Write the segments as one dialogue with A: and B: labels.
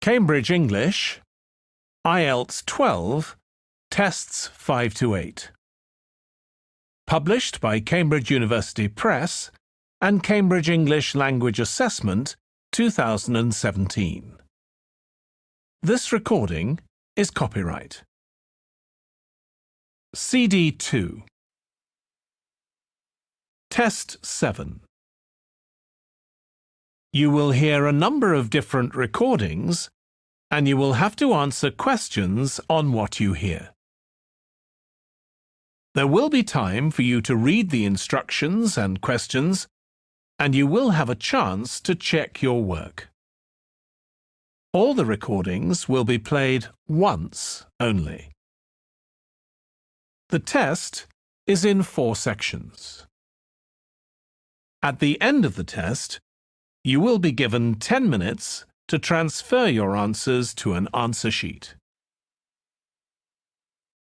A: Cambridge English, IELTS 12, Tests 5 to 8. Published by Cambridge University Press and Cambridge English Language Assessment 2017. This recording is copyright. CD 2. Test 7. You will hear a number of different recordings, and you will have to answer questions on what you hear. There will be time for you to read the instructions and questions, and you will have a chance to check your work. All the recordings will be played once only. The test is in 4 sections. At the end of the test, you will be given 10 minutes to transfer your answers to an answer sheet.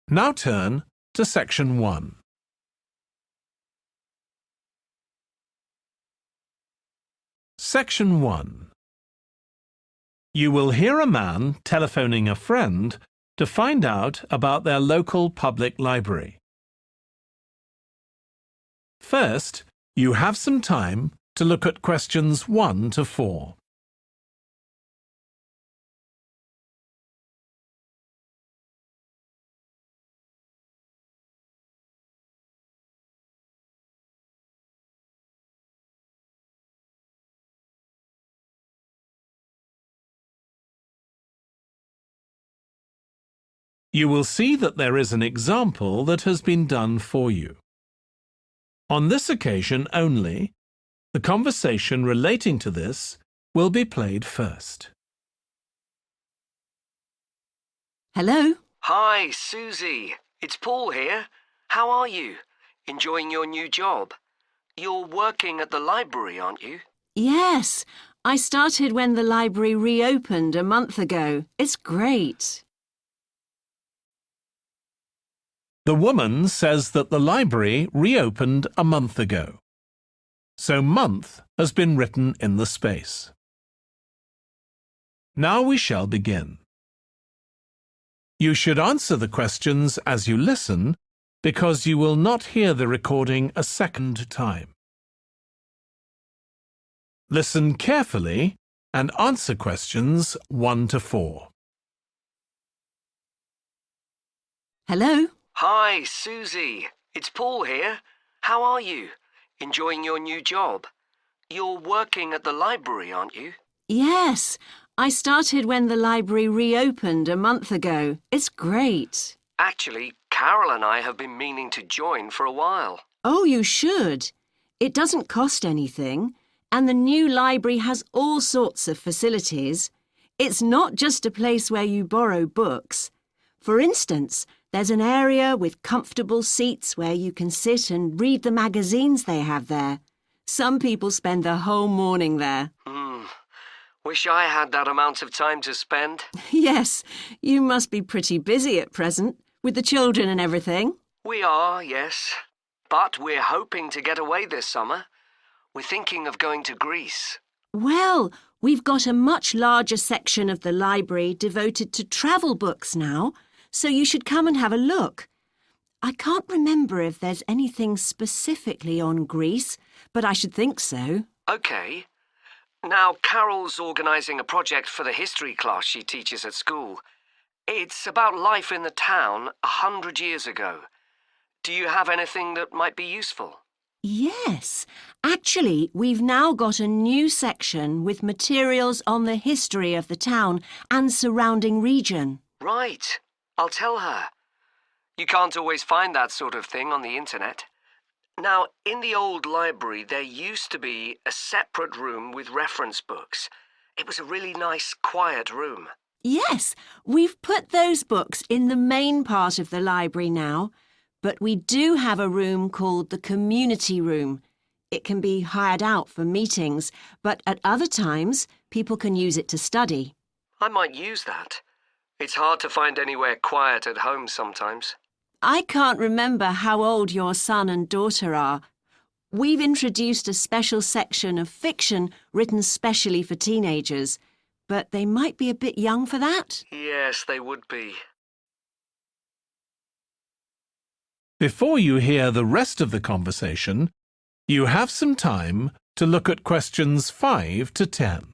A: Now turn to Section 1. Section 1. You will hear a man telephoning a friend to find out about their local public library. First, you have some time to look at questions 1 to 4. You will see that there is an example that has been done for you. On this occasion only, the conversation relating to this will be played first.
B: Hello?
C: Hi, Susie. It's Paul here. How are you? Enjoying your new job? You're working at the library, aren't you?
B: Yes, I started when the library reopened a month ago. It's great.
A: The woman says that the library reopened a month ago. So month has been written in the space. Now we shall begin. You should answer the questions as you listen because you will not hear the recording a second time. Listen carefully and answer questions 1 to 4.
B: Hello?
C: Hi, Susie. It's Paul here. How are you? Enjoying your new job? You're working at the library, aren't you?
B: Yes, I started when the library reopened a month ago. It's great.
C: Actually, Carol and I have been meaning to join for a while.
B: Oh, you should. It doesn't cost anything, and the new library has all sorts of facilities. It's not just a place where you borrow books. For instance, there's an area with comfortable seats where you can sit and read the magazines they have there. Some people spend the whole morning there.
C: Wish I had that amount of time to spend.
B: Yes, you must be pretty busy at present, with the children and everything.
C: We are, yes. But we're hoping to get away this summer. We're thinking of going to Greece.
B: Well, we've got a much larger section of the library devoted to travel books now, so you should come and have a look. I can't remember if there's anything specifically on Greece, but I should think so.
C: OK. Now, Carol's organising a project for the history class she teaches at school. It's about life in the town 100 years ago. Do you have anything that might be useful?
B: Yes. Actually, we've now got a new section with materials on the history of the town and surrounding region.
C: Right. I'll tell her. You can't always find that sort of thing on the internet. Now, in the old library, there used to be a separate room with reference books. It was a really nice, quiet room.
B: Yes, we've put those books in the main part of the library now, but we do have a room called the community room. It can be hired out for meetings, but at other times, people can use it to study.
C: I might use that. It's hard to find anywhere quiet at home sometimes.
B: I can't remember how old your son and daughter are. We've introduced a special section of fiction written specially for teenagers. but they might be a bit young for that.
C: Yes, they would be.
A: Before you hear the rest of the conversation, you have some time to look at questions 5 to 10.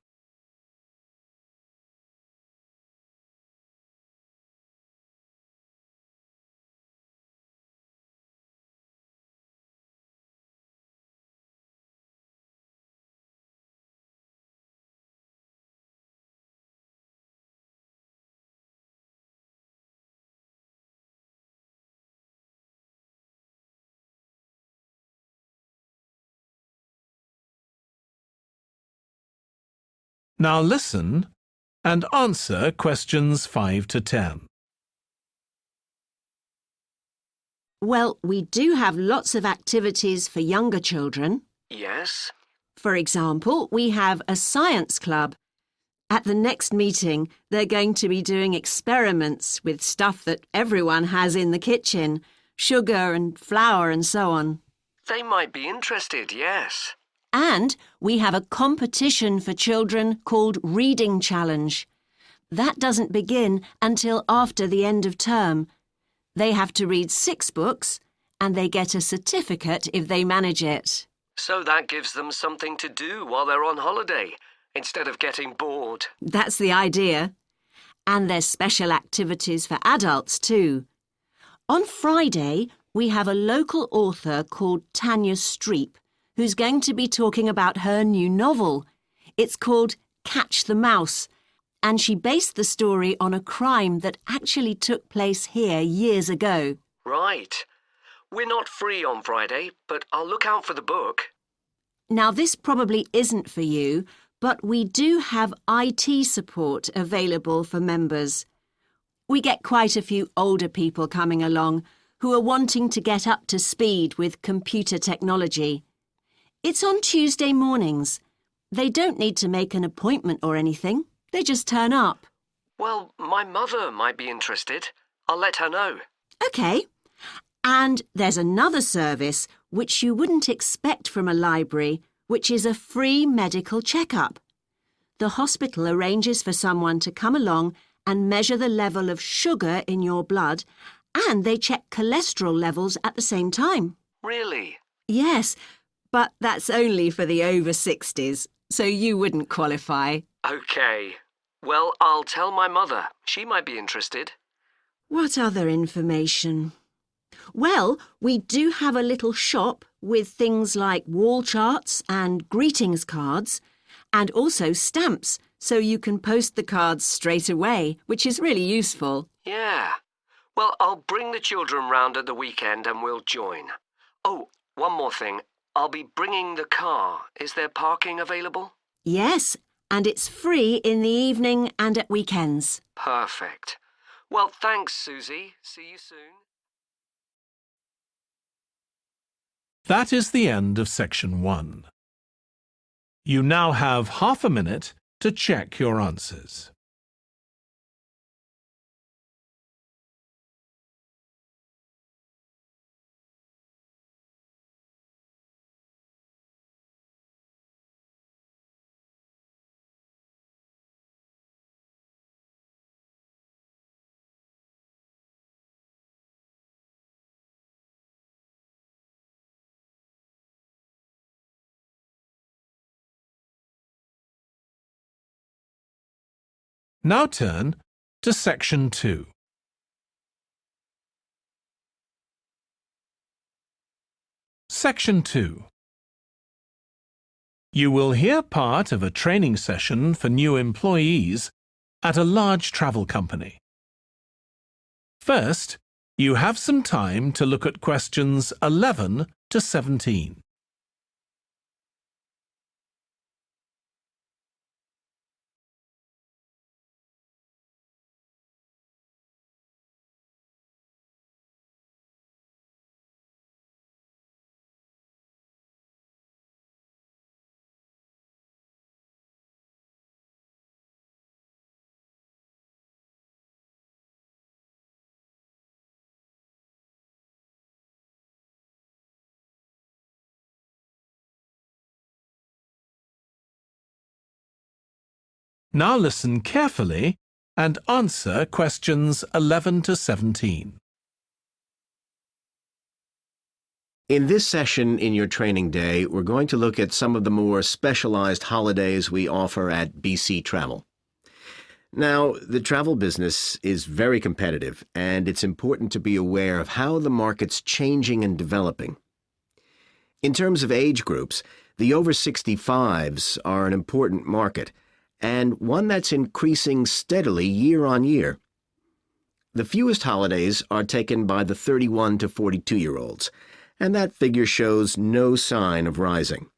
A: Now listen and answer questions 5 to 10.
B: Well, we do have lots of activities for younger children.
C: Yes?
B: For example, we have a science club. At the next meeting, they're going to be doing experiments with stuff that everyone has in the kitchen, sugar and flour and so on.
C: They might be interested, yes.
B: And we have a competition for children called Reading Challenge. That doesn't begin until after the end of term. They have to read 6 books and they get a certificate if they manage it.
C: So that gives them something to do while they're on holiday, instead of getting bored.
B: That's the idea. And there's special activities for adults too. On Friday, we have a local author called Tanya Streep, who's going to be talking about her new novel. It's called Catch the Mouse, and she based the story on a crime that actually took place here years ago.
C: Right. We're not free on Friday, but I'll look out for the book.
B: Now, this probably isn't for you, but we do have IT support available for members. We get quite a few older people coming along who are wanting to get up to speed with computer technology. It's on Tuesday mornings. They don't need to make an appointment or anything. They just turn up.
C: Well, my mother might be interested. I'll let her know.
B: OK. And there's another service which you wouldn't expect from a library, which is a free medical checkup. The hospital arranges for someone to come along and measure the level of sugar in your blood, and they check cholesterol levels at the same time.
C: Really?
B: Yes, but that's only for the over 60s, so you wouldn't qualify.
C: OK. Well, I'll tell my mother. She might be interested.
B: What other information? Well, we do have a little shop with things like wall charts and greetings cards, and also stamps, so you can post the cards straight away, which is really useful.
C: Yeah. Well, I'll bring the children round at the weekend and we'll join. Oh, one more thing. I'll be bringing the car. Is there parking available?
B: Yes, and it's free in the evening and at weekends.
C: Perfect. Well, thanks, Susie. See you soon.
A: That is the end of section 1. You now have half a minute to check your answers. Now turn to section 2. Section 2. You will hear part of a training session for new employees at a large travel company. First, you have some time to look at questions 11 to 17. Now listen carefully and answer questions 11 to 17.
D: In this session in your training day, we're going to look at some of the more specialized holidays we offer at BC Travel. Now, the travel business is very competitive, and it's important to be aware of how the market's changing and developing. In terms of age groups, the over 65s are an important market, and one that's increasing steadily year on year. The fewest holidays are taken by the 31 to 42-year-olds, and that figure shows no sign of rising.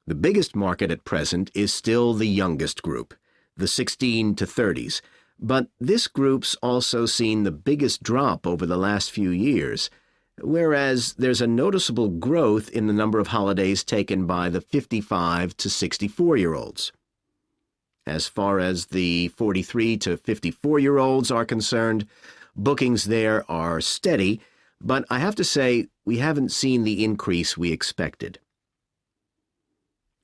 D: The biggest market at present is still the youngest group, the 16 to 30s, but this group's also seen the biggest drop over the last few years, whereas there's a noticeable growth in the number of holidays taken by the 55 to 64-year-olds. As far as the 43 to 54-year-olds are concerned, bookings there are steady, but I have to say we haven't seen the increase we expected.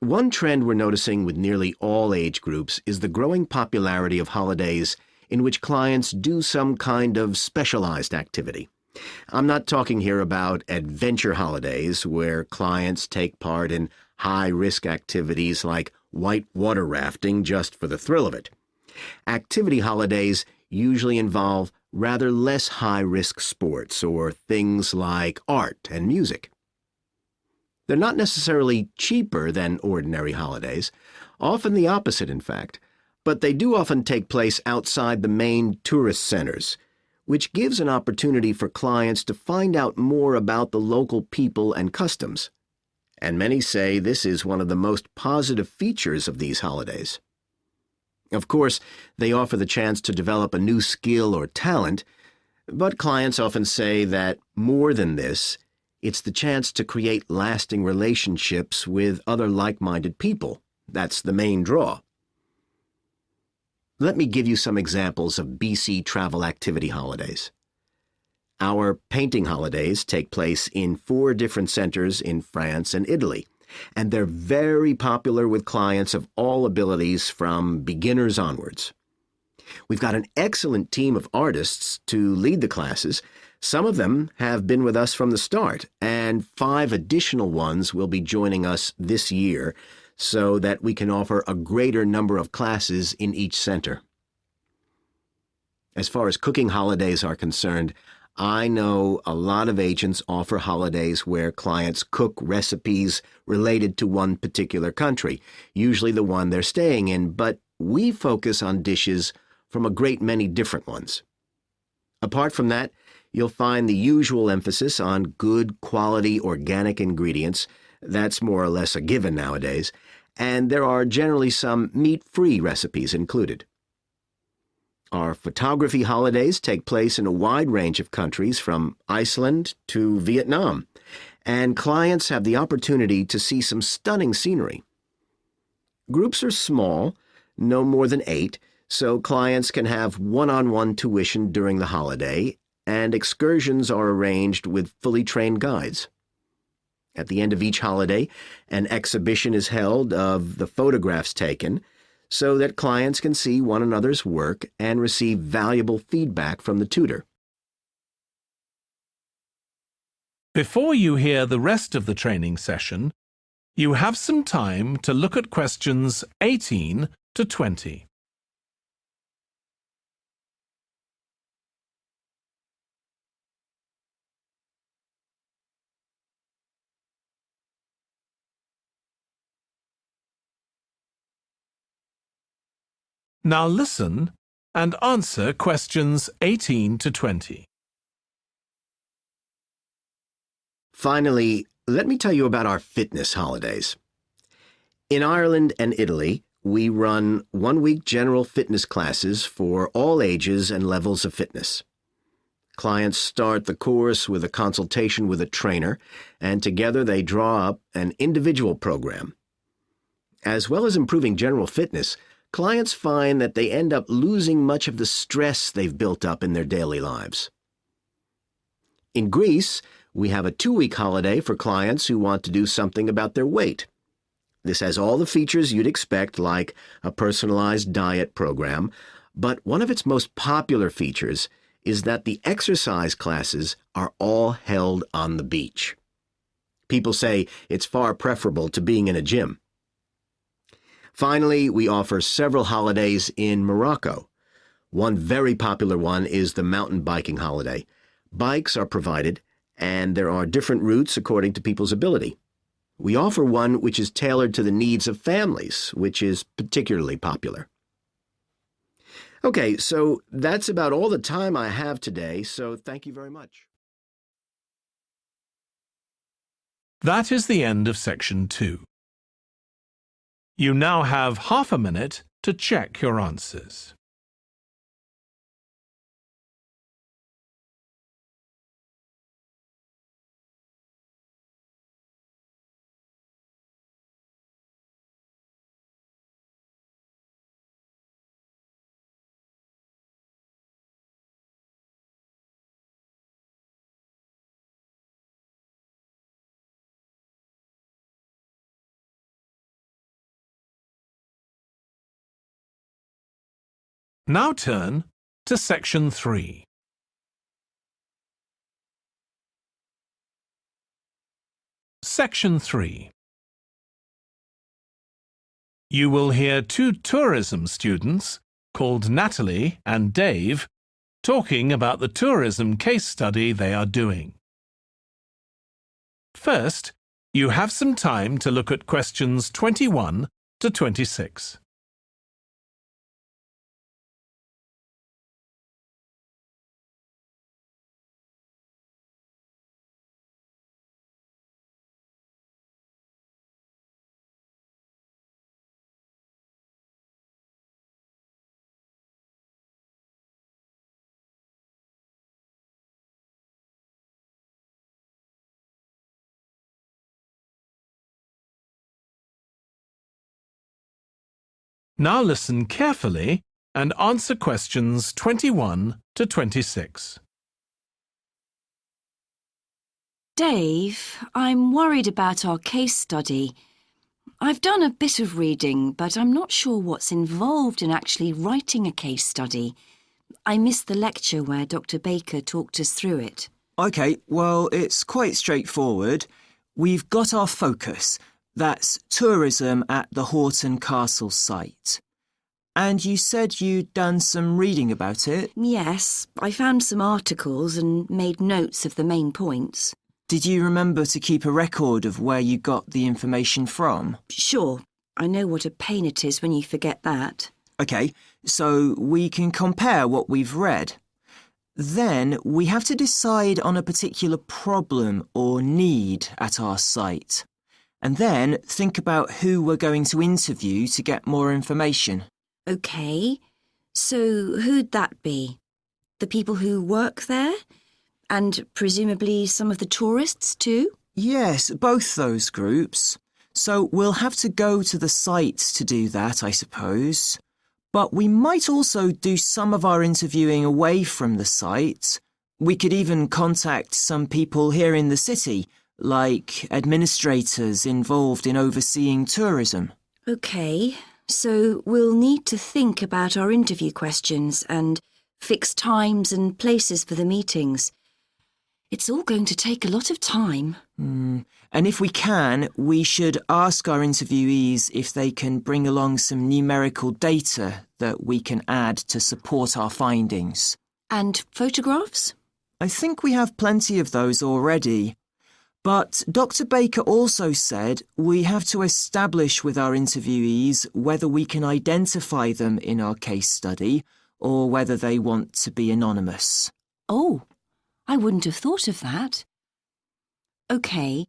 D: One trend we're noticing with nearly all age groups is the growing popularity of holidays in which clients do some kind of specialized activity. I'm not talking here about adventure holidays where clients take part in high-risk activities like whitewater rafting just for the thrill of it. Activity holidays usually involve rather less high-risk sports or things like art and music. They're not necessarily cheaper than ordinary holidays, often the opposite in fact, but they do often take place outside the main tourist centers, which gives an opportunity for clients to find out more about the local people and customs. And many say this is one of the most positive features of these holidays. Of course, they offer the chance to develop a new skill or talent, but clients often say that more than this, it's the chance to create lasting relationships with other like-minded people. That's the main draw. Let me give you some examples of BC travel activity holidays. Our painting holidays take place in 4 different centers in France and Italy, and they're very popular with clients of all abilities from beginners onwards. We've got an excellent team of artists to lead the classes. Some of them have been with us from the start, and 5 additional ones will be joining us this year so that we can offer a greater number of classes in each center. As far as cooking holidays are concerned, I know a lot of agents offer holidays where clients cook recipes related to one particular country, usually the one they're staying in, but we focus on dishes from a great many different ones. Apart from that, you'll find the usual emphasis on good quality organic ingredients. That's more or less a given nowadays, and there are generally some meat-free recipes included. Our photography holidays take place in a wide range of countries from Iceland to Vietnam, and clients have the opportunity to see some stunning scenery. Groups are small, no more than 8, so clients can have one-on-one tuition during the holiday, and excursions are arranged with fully trained guides. At the end of each holiday, an exhibition is held of the photographs taken, so that clients can see one another's work and receive valuable feedback from the tutor.
A: Before you hear the rest of the training session, you have some time to look at questions 18 to 20. Now listen and answer questions 18 to 20.
D: Finally, let me tell you about our fitness holidays. In Ireland and Italy, we run one-week general fitness classes for all ages and levels of fitness. Clients start the course with a consultation with a trainer, and together they draw up an individual program. As well as improving general fitness, clients find that they end up losing much of the stress they've built up in their daily lives. In Greece, we have a 2-week holiday for clients who want to do something about their weight. This has all the features you'd expect, like a personalized diet program, but one of its most popular features is that the exercise classes are all held on the beach. People say it's far preferable to being in a gym. Finally, we offer several holidays in Morocco. One very popular one is the mountain biking holiday. Bikes are provided, and there are different routes according to people's ability. We offer one which is tailored to the needs of families, which is particularly popular. Okay, so that's about all the time I have today, so thank you very much.
A: That is the end of section 2. You now have half a minute to check your answers. Now turn to section 3. Section 3. You will hear 2 tourism students, called Natalie and Dave, talking about the tourism case study they are doing. First, you have some time to look at questions 21 to 26. Now listen carefully and answer questions 21 to 26.
B: Dave, I'm worried about our case study. I've done a bit of reading, but I'm not sure what's involved in actually writing a case study. I missed the lecture where Dr. Baker talked us through it.
E: OK, well, it's quite straightforward. We've got our focus. That's tourism at the Horton Castle site. And you said you'd done some reading about it?
B: Yes, I found some articles and made notes of the main points.
E: Did you remember to keep a record of where you got the information from?
B: Sure, I know what a pain it is when you forget that.
E: OK, so we can compare what we've read. Then we have to decide on a particular problem or need at our site. And then think about who we're going to interview to get more information.
B: OK, so who'd that be? The people who work there? And presumably some of the tourists too?
E: Yes, both those groups. So we'll have to go to the site to do that, I suppose. But we might also do some of our interviewing away from the site. We could even contact some people here in the city, like administrators involved in overseeing tourism.
B: OK, so we'll need to think about our interview questions and fix times and places for the meetings. It's all going to take a lot of time.
E: And if we can, we should ask our interviewees if they can bring along some numerical data that we can add to support our findings.
B: And photographs?
E: I think we have plenty of those already. But Dr. Baker also said we have to establish with our interviewees whether we can identify them in our case study or whether they want to be anonymous.
B: Oh, I wouldn't have thought of that. OK,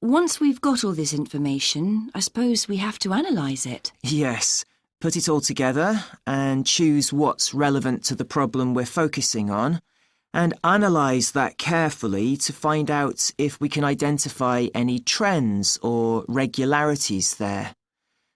B: once we've got all this information, I suppose we have to analyse it.
E: Yes, put it all together and choose what's relevant to the problem we're focusing on, and analyse that carefully to find out if we can identify any trends or regularities there.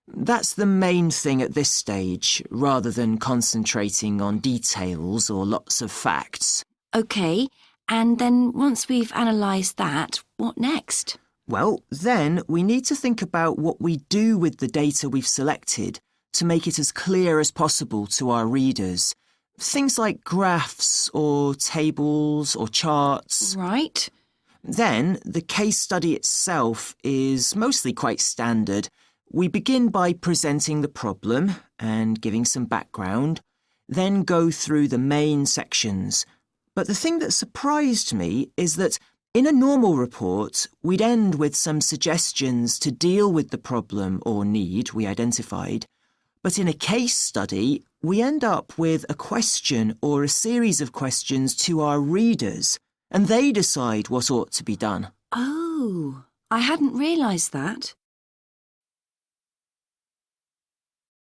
E: That's the main thing at this stage, rather than concentrating on details or lots of facts.
B: OK, and then once we've analysed that, what next?
E: Well, then we need to think about what we do with the data we've selected to make it as clear as possible to our readers. Things like graphs or tables or charts.
B: Right.
E: Then, the case study itself is mostly quite standard. We begin by presenting the problem and giving some background, then go through the main sections. But the thing that surprised me is that in a normal report, we'd end with some suggestions to deal with the problem or need we identified. But in a case study, we end up with a question or a series of questions to our readers, and they decide what ought to be done.
B: Oh, I hadn't realised that.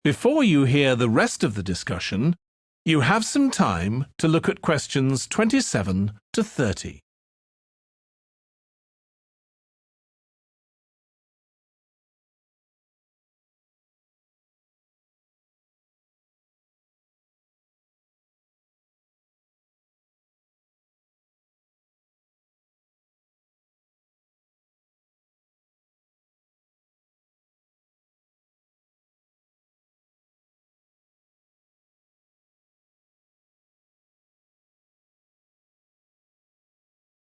A: Before you hear the rest of the discussion, you have some time to look at questions 27 to 30.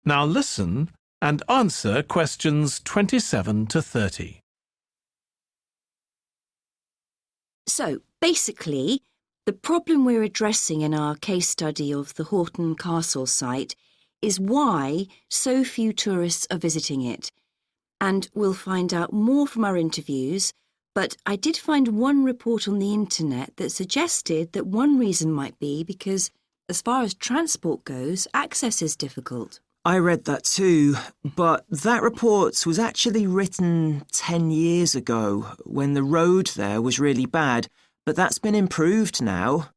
A: Now listen and answer questions 27 to 30.
B: So, basically, the problem we're addressing in our case study of the Horton Castle site is why so few tourists are visiting it. And we'll find out more from our interviews, but I did find one report on the internet that suggested that one reason might be because, as far as transport goes, access is difficult.
E: I read that too, but that report was actually written 10 years ago when the road there was really bad, but that's been improved now.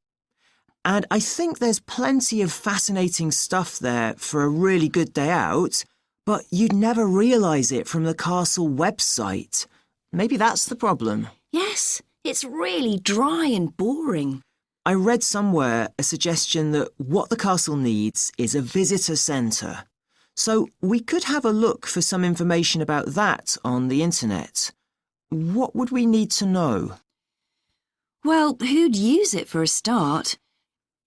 E: And I think there's plenty of fascinating stuff there for a really good day out, but you'd never realise it from the castle website. Maybe that's the problem.
B: Yes, it's really dry and boring.
E: I read somewhere a suggestion that what the castle needs is a visitor centre. So we could have a look for some information about that on the internet. What would we need to know?
B: Well, who'd use it for a start?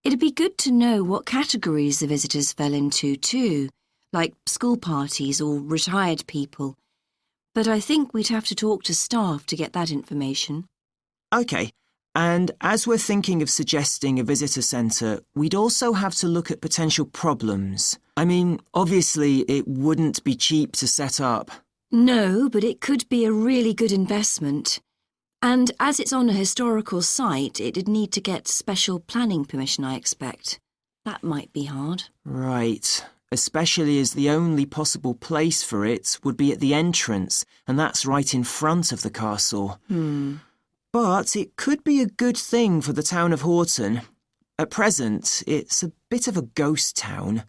B: It'd be good to know what categories the visitors fell into too, like school parties or retired people. But I think we'd have to talk to staff to get that information.
E: OK, and as we're thinking of suggesting a visitor centre, we'd also have to look at potential problems. I mean, obviously it wouldn't be cheap to set up.
B: No, but it could be a really good investment. And as it's on a historical site, it'd need to get special planning permission, I expect. That might be hard.
E: Right, especially as the only possible place for it would be at the entrance, and that's right in front of the castle. But it could be a good thing for the town of Horton. At present, it's a bit of a ghost town.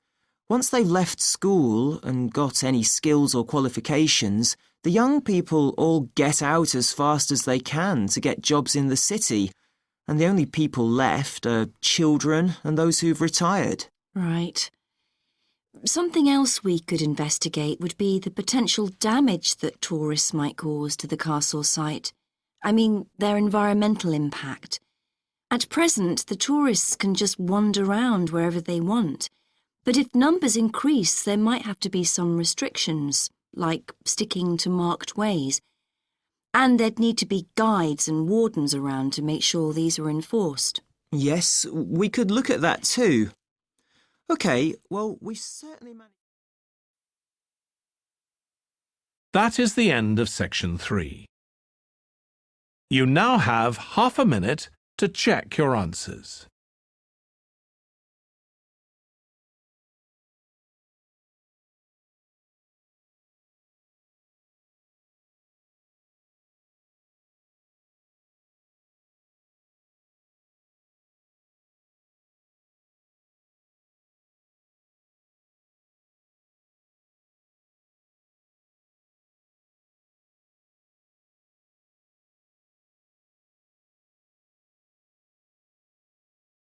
E: Once they've left school and got any skills or qualifications, the young people all get out as fast as they can to get jobs in the city, and the only people left are children and those who've retired.
B: Right. Something else we could investigate would be the potential damage that tourists might cause to the castle site. I mean, their environmental impact. At present, the tourists can just wander around wherever they want. But if numbers increase, there might have to be some restrictions, like sticking to marked ways. And there'd need to be guides and wardens around to make sure these are enforced.
E: Yes, we could look at that too. OK, well, we certainly managed...
A: That is the end of section 3. You now have half a minute to check your answers.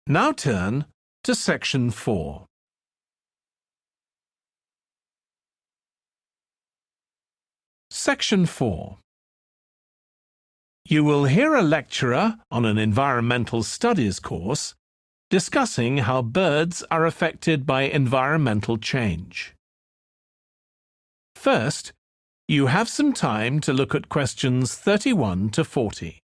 A: Now turn to section 4. Section 4. You will hear a lecturer on an environmental studies course discussing how birds are affected by environmental change. First, you have some time to look at questions 31 to 40.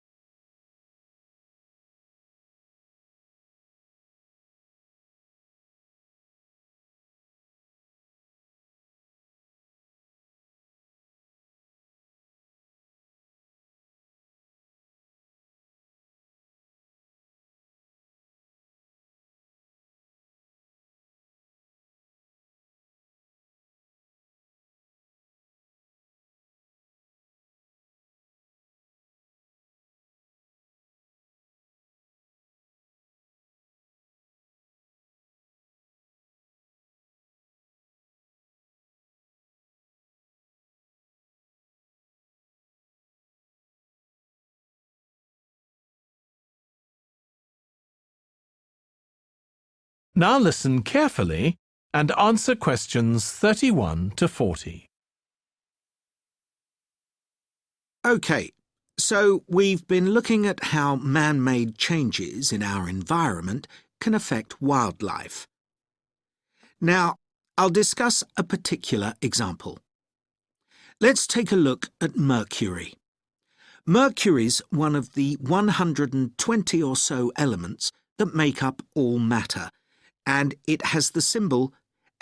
A: Now listen carefully and answer questions 31 to 40.
F: OK, so we've been looking at how man-made changes in our environment can affect wildlife. Now, I'll discuss a particular example. Let's take a look at mercury. Mercury's one of the 120 or so elements that make up all matter, and it has the symbol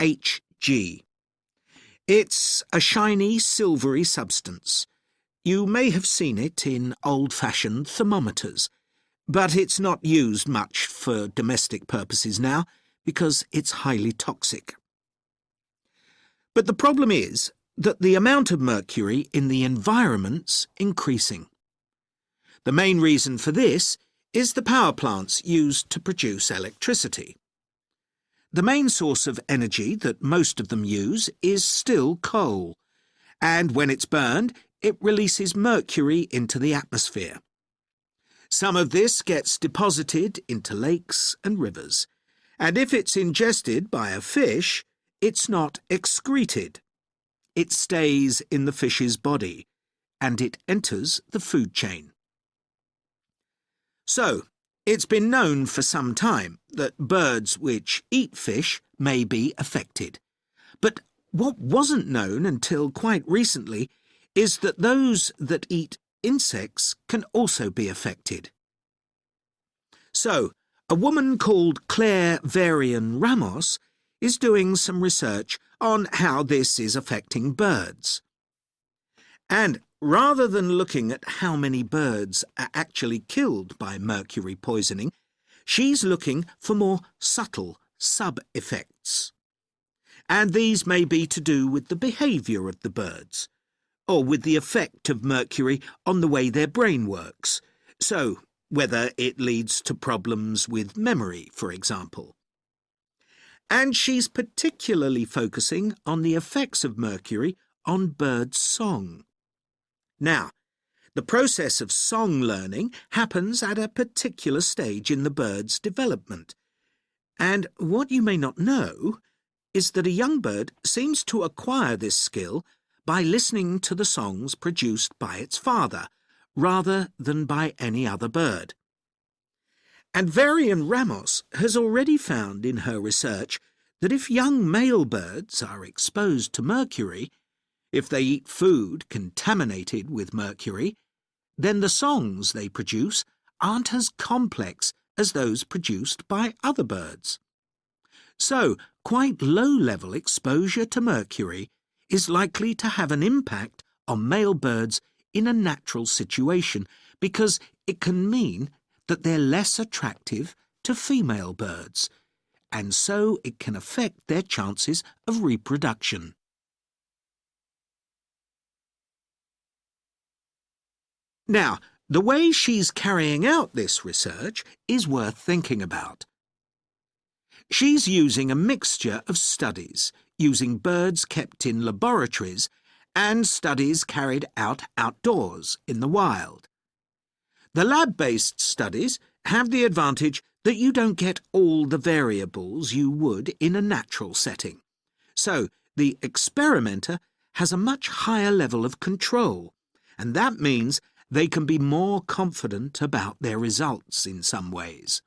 F: Hg. It's a shiny, silvery substance. You may have seen it in old-fashioned thermometers, but it's not used much for domestic purposes now because it's highly toxic. But the problem is that the amount of mercury in the environment's increasing. The main reason for this is the power plants used to produce electricity. The main source of energy that most of them use is still coal, and when it's burned, it releases mercury into the atmosphere. Some of this gets deposited into lakes and rivers, and if it's ingested by a fish, it's not excreted. It stays in the fish's body, and it enters the food chain. So, it's been known for some time that birds which eat fish may be affected. But what wasn't known until quite recently is that those that eat insects can also be affected. So, a woman called Claire Varian-Ramos is doing some research on how this is affecting birds. And rather than looking at how many birds are actually killed by mercury poisoning, she's looking for more subtle sub-effects. And these may be to do with the behaviour of the birds, or with the effect of mercury on the way their brain works, so whether it leads to problems with memory, for example. And she's particularly focusing on the effects of mercury on birds' song. Now, the process of song learning happens at a particular stage in the bird's development. And what you may not know is that a young bird seems to acquire this skill by listening to the songs produced by its father, rather than by any other bird. And Varian-Ramos has already found in her research that if young male birds are exposed to mercury, if they eat food contaminated with mercury, then the songs they produce aren't as complex as those produced by other birds. So, quite low-level exposure to mercury is likely to have an impact on male birds in a natural situation because it can mean that they're less attractive to female birds, and so it can affect their chances of reproduction. Now, the way she's carrying out this research is worth thinking about. She's using a mixture of studies, using birds kept in laboratories and studies carried out outdoors in the wild. The lab-based studies have the advantage that you don't get all the variables you would in a natural setting. So, the experimenter has a much higher level of control, and that means they can be more confident about their results in some ways.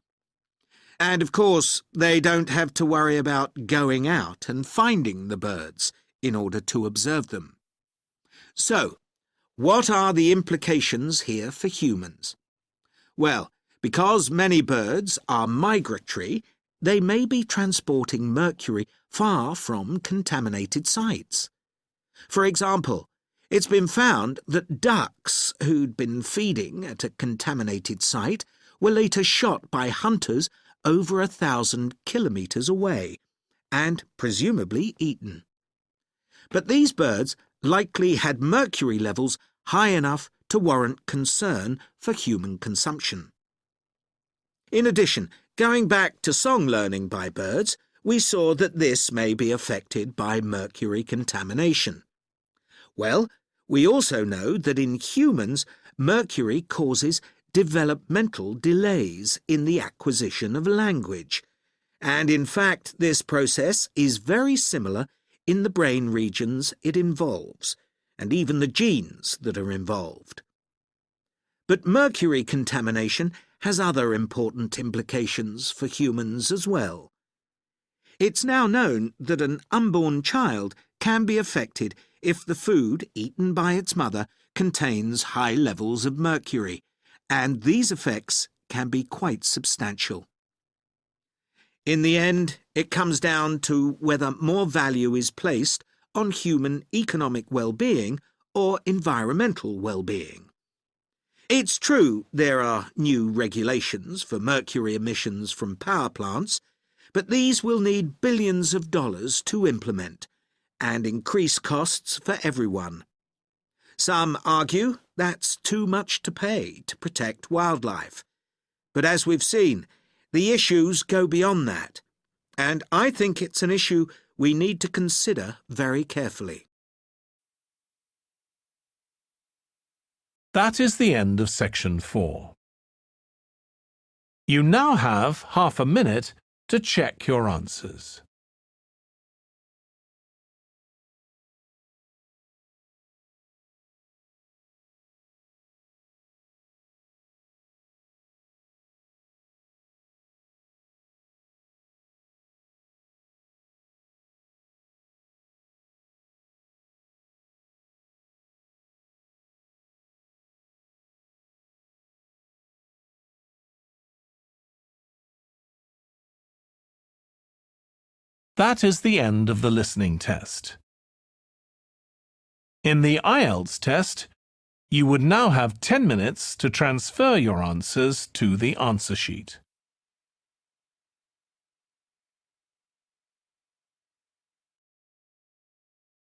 F: And of course, they don't have to worry about going out and finding the birds in order to observe them. So, what are the implications here for humans? Well, because many birds are migratory, they may be transporting mercury far from contaminated sites. For example, it's been found that ducks who'd been feeding at a contaminated site were later shot by hunters over 1,000 kilometres away and presumably eaten. But these birds likely had mercury levels high enough to warrant concern for human consumption. In addition, going back to song learning by birds, we saw that this may be affected by mercury contamination. Well, we also know that in humans, mercury causes developmental delays in the acquisition of language, and in fact this process is very similar in the brain regions it involves, and even the genes that are involved. But mercury contamination has other important implications for humans as well. It's now known that an unborn child can be affected if the food eaten by its mother contains high levels of mercury, and these effects can be quite substantial. In the end, it comes down to whether more value is placed on human economic well-being or environmental well-being. It's true there are new regulations for mercury emissions from power plants, but these will need billions of dollars to implement and increase costs for everyone. Some argue that's too much to pay to protect wildlife. But as we've seen, the issues go beyond that, and I think it's an issue we need to consider very carefully.
A: That is the end of section 4. You now have half a minute to check your answers. That is the end of the listening test. In the IELTS test, you would now have 10 minutes to transfer your answers to the answer sheet.